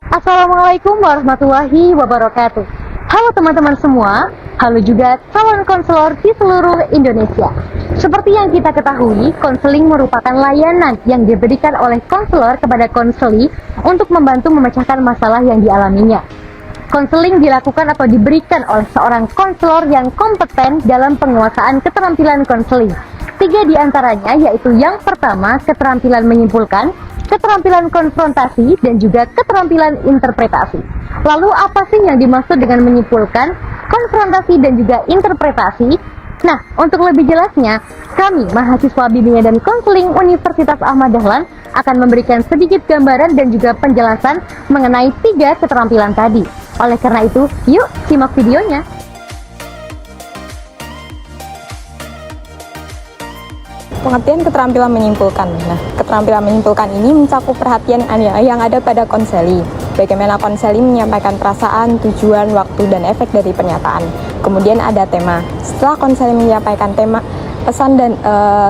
Assalamualaikum warahmatullahi wabarakatuh. Halo teman-teman semua, halo juga calon konselor di seluruh Indonesia. Seperti yang kita ketahui, konseling merupakan layanan yang diberikan oleh konselor kepada konseli untuk membantu memecahkan masalah yang dialaminya. Konseling dilakukan atau diberikan oleh seorang konselor yang kompeten dalam penguasaan keterampilan konseling. 3 di antaranya yaitu yang pertama, keterampilan menyimpulkan, keterampilan konfrontasi, dan juga keterampilan interpretasi. Lalu apa sih yang dimaksud dengan menyimpulkan, konfrontasi, dan juga interpretasi? Nah, untuk lebih jelasnya, kami mahasiswa bimbingan dan konseling Universitas Ahmad Dahlan akan memberikan sedikit gambaran dan juga penjelasan mengenai 3 keterampilan tadi. Oleh karena itu, yuk simak videonya. Pengertian keterampilan menyimpulkan. Nah, keterampilan menyimpulkan ini mencakup perhatian yang ada pada konseli. Bagaimana konseli menyampaikan perasaan, tujuan, waktu, dan efek dari pernyataan. Kemudian ada tema. Setelah konseli menyampaikan tema, pesan dan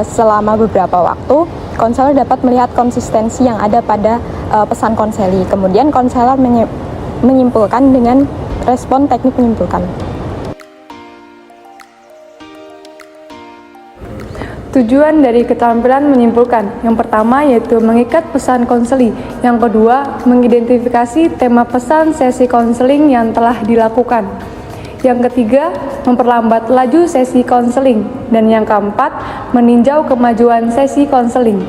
selama beberapa waktu, konselor dapat melihat konsistensi yang ada pada pesan konseli. Kemudian konselor menyimpulkan dengan respon teknik menyimpulkan. Tujuan dari keterampilan menyimpulkan, yang pertama yaitu mengikat pesan konseli, yang kedua mengidentifikasi tema pesan sesi konseling yang telah dilakukan, yang ketiga memperlambat laju sesi konseling, dan yang keempat meninjau kemajuan sesi konseling.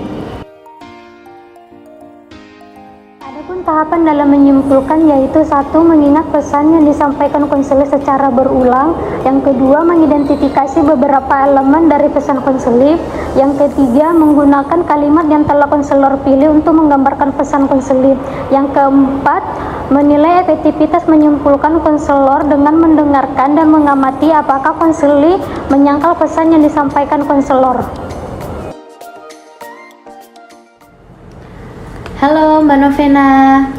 Adapun tahapan dalam menyimpulkan yaitu 1. Mengingat pesan yang disampaikan konselor secara berulang. Yang kedua, mengidentifikasi beberapa elemen dari pesan konselor. Yang ketiga, menggunakan kalimat yang telah konselor pilih untuk menggambarkan pesan konselor. Yang keempat, menilai efektivitas menyimpulkan konselor dengan mendengarkan dan mengamati apakah konselor menyangkal pesan yang disampaikan konselor. Halo Mbak Novena.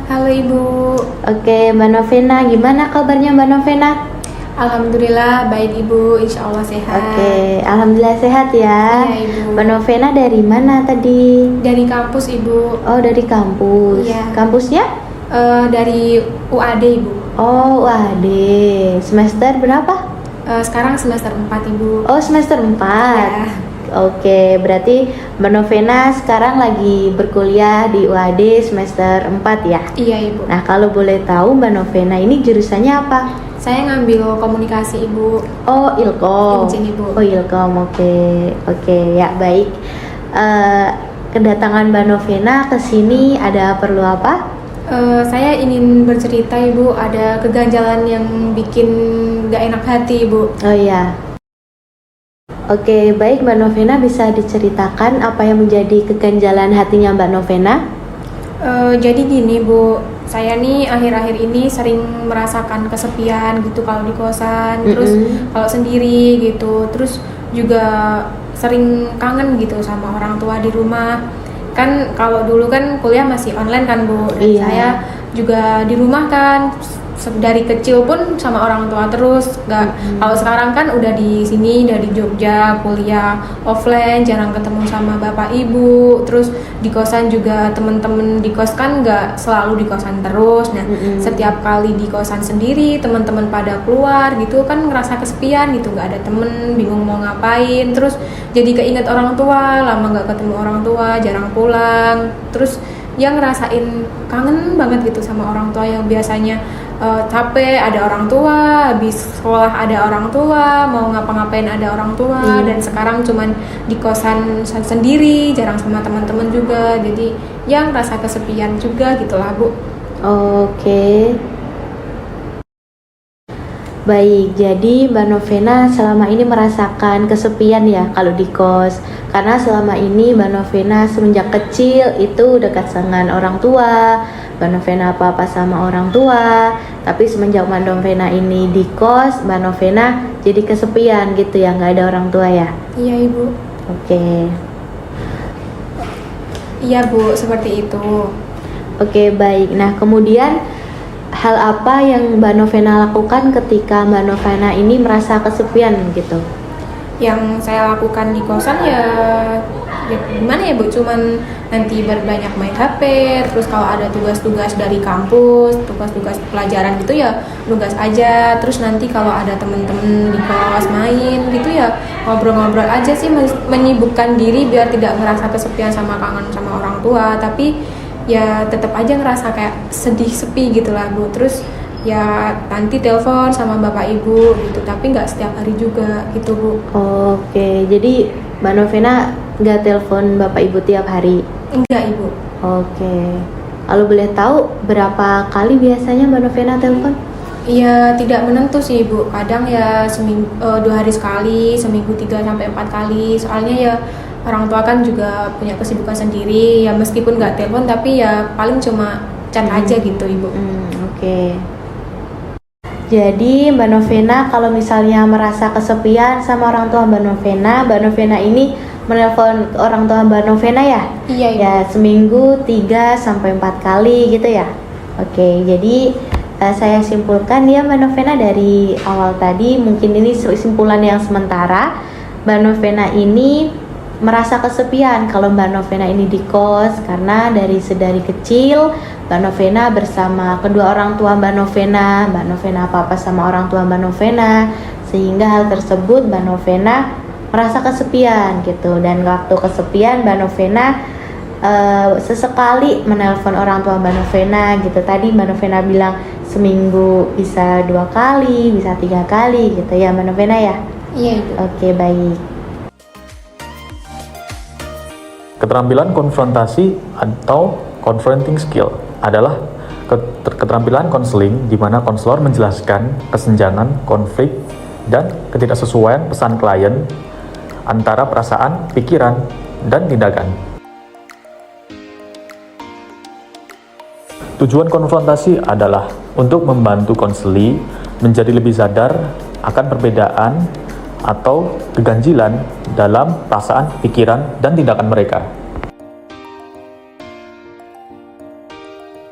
Halo Ibu. Oke Mbak Novena, gimana kabarnya Mbak Novena? Alhamdulillah baik Ibu, insya Allah sehat. Oke, Alhamdulillah sehat ya. Iya Ibu. Mbak Novena dari mana tadi? Dari kampus Ibu. Oh dari kampus. Iya. Kampusnya? Dari UAD Ibu. Oh UAD. Semester berapa? Sekarang semester 4 Ibu. Oh semester 4. Ya. Oke, berarti Mbak Novena sekarang lagi berkuliah di UAD semester 4 ya? Iya Ibu. Nah kalau boleh tahu Mbak Novena ini jurusannya apa? Saya ngambil komunikasi Ibu. Oh Ilkom. Izin, Ibu. Oh Ilkom, oke ya baik. Kedatangan Mbak Novena ke sini ada perlu apa? Saya ingin bercerita Ibu, ada keganjalan yang bikin gak enak hati Ibu. Oh iya. Oke, baik Mbak Novena, bisa diceritakan apa yang menjadi keganjalan hatinya Mbak Novena? Jadi gini Bu, saya nih akhir-akhir ini sering merasakan kesepian gitu kalau di kosan, terus kalau sendiri gitu, terus juga sering kangen gitu sama orang tua di rumah. Kan kalau dulu kan kuliah masih online kan Bu, dan Iya. saya juga di rumah kan dari kecil pun sama orang tua terus. Kalau sekarang kan udah di sini, dari Jogja, kuliah offline, jarang ketemu sama bapak ibu. Terus di kosan juga temen-temen di kos kan nggak selalu di kosan terus. Nah setiap kali di kosan sendiri teman-teman pada keluar gitu kan ngerasa kesepian gitu, nggak ada temen, bingung mau ngapain. Terus jadi keinget orang tua, lama nggak ketemu orang tua, jarang pulang. Terus yang ngerasain kangen banget gitu sama orang tua yang biasanya capek ada orang tua, habis sekolah ada orang tua, mau ngapa-ngapain ada orang tua, dan sekarang cuman di kosan sendiri, jarang sama teman-teman juga, jadi yang rasa kesepian juga gitulah Bu. Oke. Baik, jadi Mbak Novena selama ini merasakan kesepian ya kalau di kos. Karena selama ini Mbak Novena semenjak kecil itu dekat dengan orang tua, Mbak Novena apa-apa sama orang tua. Tapi semenjak Mbak Novena ini di kos, Mbak Novena jadi kesepian gitu ya, nggak ada orang tua ya? Iya Ibu. Oke. Iya Bu, seperti itu. Oke, baik. Nah, kemudian hal apa yang Mbak Novena lakukan ketika Mbak Novena ini merasa kesepian gitu? Yang saya lakukan di kosan ya gimana ya Bu, cuman nanti berbanyak main HP. Terus kalau ada tugas-tugas dari kampus, tugas-tugas pelajaran gitu ya nugas aja. Terus nanti kalau ada temen-temen di kelas main gitu ya ngobrol-ngobrol aja sih, menyibukkan diri biar tidak ngerasa kesepian sama kangen sama orang tua. Tapi ya tetap aja ngerasa kayak sedih sepi gitu lah Bu. Terus ya nanti telepon sama bapak ibu gitu, tapi nggak setiap hari juga gitu Bu. Oke, jadi Mbak Novena nggak telepon bapak ibu tiap hari? Enggak Ibu. Oke, kalau boleh tahu berapa kali biasanya Mbak Novena telepon? Iya, tidak menentu sih Ibu, kadang ya seminggu 2 hari sekali, seminggu 3-4 kali. Soalnya ya orang tua kan juga punya kesibukan sendiri, ya meskipun nggak telepon tapi ya paling cuma chat aja gitu Ibu. Oke. Jadi Mbak Novena kalau misalnya merasa kesepian sama orang tua Mbak Novena ini menelpon orang tua Mbak Novena ya? Iya Ibu. Ya seminggu 3-4 kali gitu ya? Oke, jadi saya simpulkan ya Mbak Novena dari awal tadi, mungkin ini simpulan yang sementara. Mbak Novena ini merasa kesepian kalau Mbak Novena ini di kos karena dari sedari kecil Mbak Novena bersama kedua orang tua Mbak Novena apa-apa sama orang tua Mbak Novena, sehingga hal tersebut Mbak Novena merasa kesepian gitu. Dan waktu kesepian Mbak Novena sesekali menelpon orang tua Mbak Novena gitu. Tadi Mbak Novena bilang seminggu bisa 2 kali, bisa 3 kali gitu ya Mbak Novena ya? Iya Ibu. Oke, baik. Keterampilan konfrontasi atau confronting skill adalah keterampilan konseling di mana konselor menjelaskan kesenjangan, konflik, dan ketidaksesuaian pesan klien antara perasaan, pikiran, dan tindakan. Tujuan konfrontasi adalah untuk membantu konseli menjadi lebih sadar akan perbedaan atau keganjilan dalam perasaan, pikiran, dan tindakan mereka.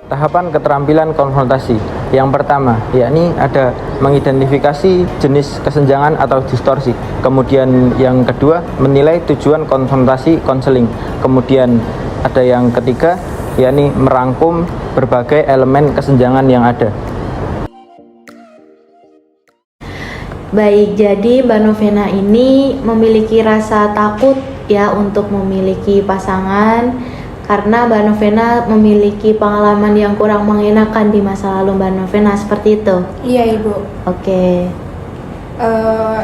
Tahapan keterampilan konfrontasi. Yang pertama, yakni ada mengidentifikasi jenis kesenjangan atau distorsi. Kemudian yang kedua, menilai tujuan konfrontasi konseling. Kemudian ada yang ketiga, yakni merangkum berbagai elemen kesenjangan yang ada. Baik, jadi Mbak Novena ini memiliki rasa takut ya untuk memiliki pasangan karena Mbak Novena memiliki pengalaman yang kurang mengenakan di masa lalu Mbak Novena, seperti itu? Iya Ibu. Oke.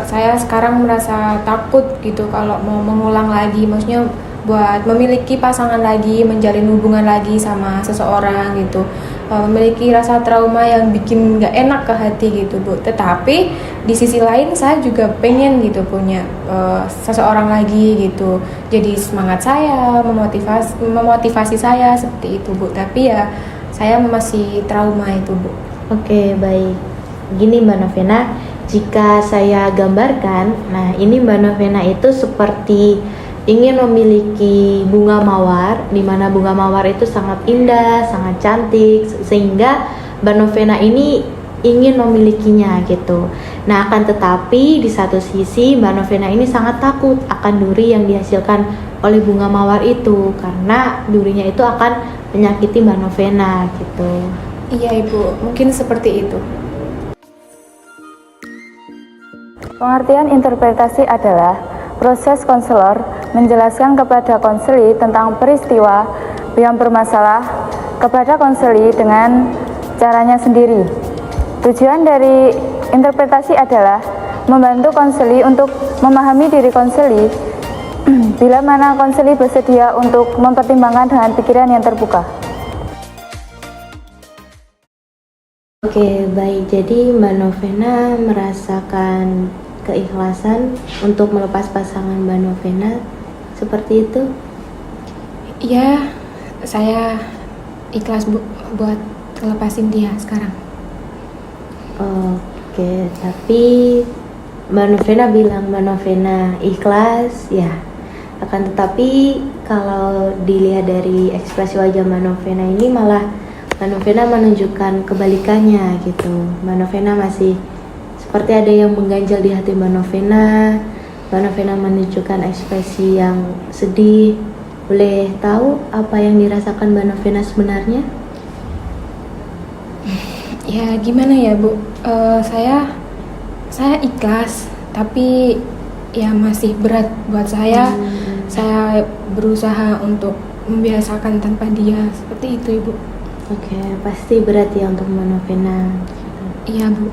Saya sekarang merasa takut gitu kalau mau mengulang lagi, maksudnya buat memiliki pasangan lagi, menjalin hubungan lagi sama seseorang gitu. Memiliki rasa trauma yang bikin nggak enak ke hati gitu Bu. Tetapi di sisi lain saya juga pengen gitu punya seseorang lagi gitu. Jadi semangat saya, memotivasi saya seperti itu Bu. Tapi ya saya masih trauma itu Bu. Oke, baik. Gini Mbak Novena, jika saya gambarkan, nah ini Mbak Novena itu seperti ingin memiliki bunga mawar, di mana bunga mawar itu sangat indah, sangat cantik, sehingga Mbak Novena ini ingin memilikinya gitu. Nah, akan tetapi di satu sisi Mbak Novena ini sangat takut akan duri yang dihasilkan oleh bunga mawar itu, karena durinya itu akan menyakiti Mbak Novena gitu. Iya Ibu, mungkin seperti itu. Pengertian interpretasi adalah proses konselor menjelaskan kepada konseli tentang peristiwa yang bermasalah kepada konseli dengan caranya sendiri. Tujuan dari interpretasi adalah membantu konseli untuk memahami diri konseli bila mana konseli bersedia untuk mempertimbangkan dengan pikiran yang terbuka. Oke, baik. Jadi Mbak Novena merasakan keikhlasan untuk melepas pasangan Mbak Novena, seperti itu? Iya, saya ikhlas Bu buat ngelepasin dia sekarang. Oke, tapi Mbak Novena bilang Mbak Novena ikhlas ya. Akan tetapi kalau dilihat dari ekspresi wajah Mbak Novena ini malah Mbak Novena menunjukkan kebalikannya gitu. Mbak Novena masih seperti ada yang mengganjal di hati Mbak Novena. Mbak Novena menunjukkan ekspresi yang sedih Boleh tahu apa yang dirasakan Mbak Novena sebenarnya? Ya gimana ya Bu, saya ikhlas, tapi ya masih berat buat saya. Saya berusaha untuk membiasakan tanpa dia, seperti itu Ibu. Oke, pasti berat ya untuk Mbak Novena. Iya Bu.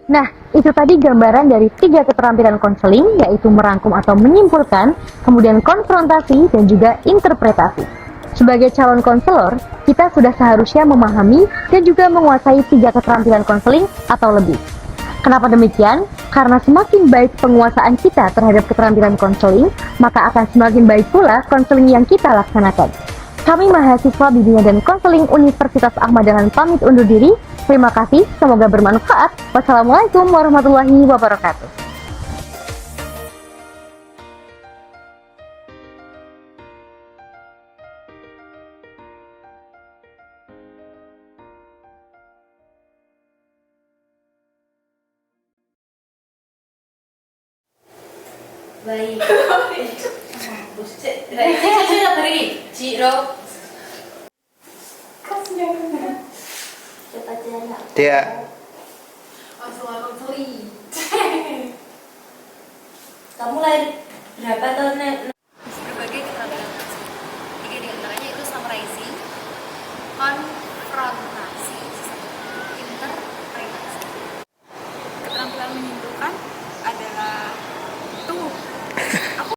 Nah, itu tadi gambaran dari 3 keterampilan konseling, yaitu merangkum atau menyimpulkan, kemudian konfrontasi, dan juga interpretasi. Sebagai calon konselor, kita sudah seharusnya memahami dan juga menguasai 3 keterampilan konseling atau lebih. Kenapa demikian? Karena semakin baik penguasaan kita terhadap keterampilan konseling, maka akan semakin baik pula konseling yang kita laksanakan. Kami mahasiswa bimbingan dan konseling Universitas Ahmad Dahlan pamit undur diri. Terima kasih, semoga bermanfaat. Wassalamualaikum warahmatullahi wabarakatuh. Baik. Dia. Kamu lahir berapa tahun